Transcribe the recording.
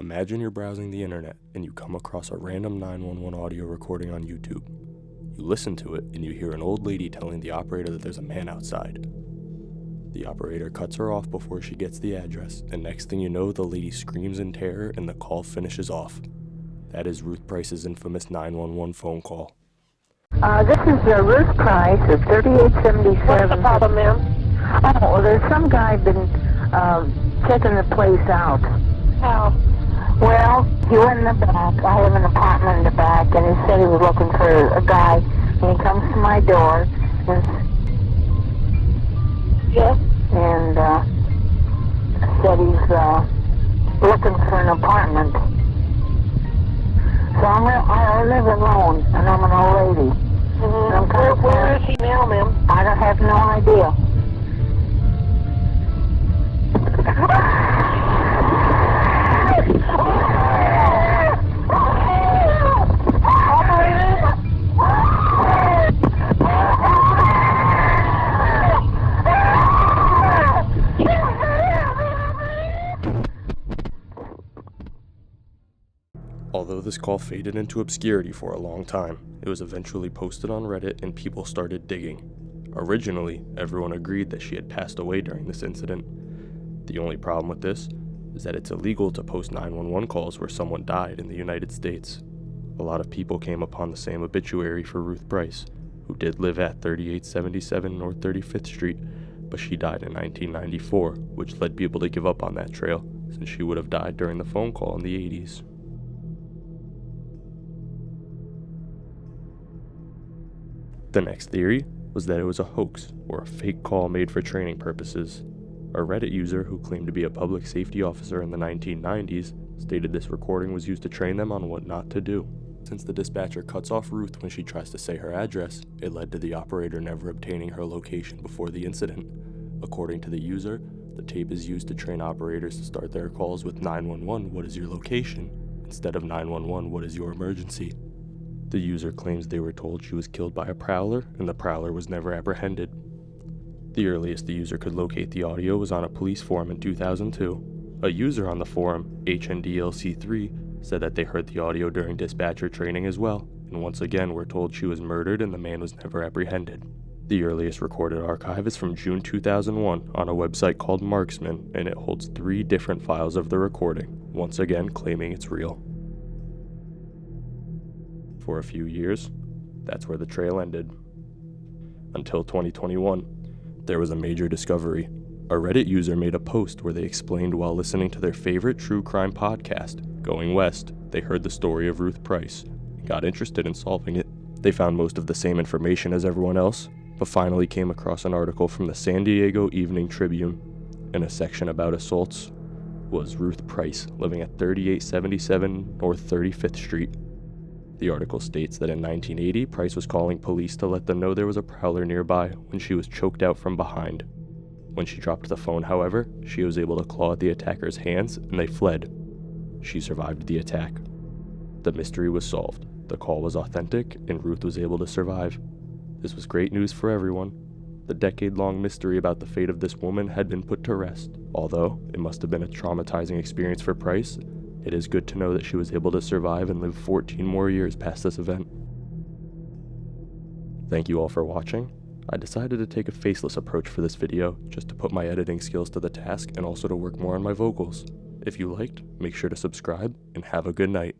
Imagine you're browsing the internet and you come across a random 911 audio recording on YouTube. You listen to it and you hear an old lady telling the operator that there's a man outside. The operator cuts her off before she gets the address, and next thing you know, the lady screams in terror and the call finishes off. That is Ruth Price's infamous 911 phone call. This is Ruth Price at 3877. What's the problem, ma'am? Oh, well, there's some guy been checking the place out. How? Well, he went in the back. I have an apartment in the back, and he said he was looking for a guy. And he comes to my door, and Yes? said he's looking for an apartment. So I live alone, and I'm an old lady. And I'm kind of Where is he now, ma'am? I don't have no idea. Although this call faded into obscurity for a long time, it was eventually posted on Reddit and people started digging. Originally, everyone agreed that she had passed away during this incident. The only problem with this is that it's illegal to post 911 calls where someone died in the United States. A lot of people came upon the same obituary for Ruth Price, who did live at 3877 North 35th Street, but she died in 1994, which led people to give up on that trail, since she would have died during the phone call in the 80s. The next theory was that it was a hoax or a fake call made for training purposes. A Reddit user who claimed to be a public safety officer in the 1990s stated this recording was used to train them on what not to do. Since the dispatcher cuts off Ruth when she tries to say her address, it led to the operator never obtaining her location before the incident. According to the user, the tape is used to train operators to start their calls with 911, what is your location, instead of 911, what is your emergency. The user claims they were told she was killed by a prowler, and the prowler was never apprehended. The earliest the user could locate the audio was on a police forum in 2002. A user on the forum, HNDLC3, said that they heard the audio during dispatcher training as well, and once again were told she was murdered and the man was never apprehended. The earliest recorded archive is from June 2001 on a website called Marksman, and it holds 3 different files of the recording, once again claiming it's real. For a few years, that's where the trail ended. Until 2021, there was a major discovery. A Reddit user made a post where they explained while listening to their favorite true crime podcast, Going West, they heard the story of Ruth Price and got interested in solving it. They found most of the same information as everyone else, but finally came across an article from the San Diego Evening Tribune. In a section about assaults was Ruth Price, living at 3877 North 35th Street. The article states that in 1980, Price was calling police to let them know there was a prowler nearby when she was choked out from behind. When she dropped the phone, however, she was able to claw at the attacker's hands and they fled. She survived the attack. The mystery was solved. The call was authentic and Ruth was able to survive. This was great news for everyone. The decade-long mystery about the fate of this woman had been put to rest. Although it must have been a traumatizing experience for Price, it is good to know that she was able to survive and live 14 more years past this event. Thank you all for watching. I decided to take a faceless approach for this video, just to put my editing skills to the task and also to work more on my vocals. If you liked, make sure to subscribe and have a good night.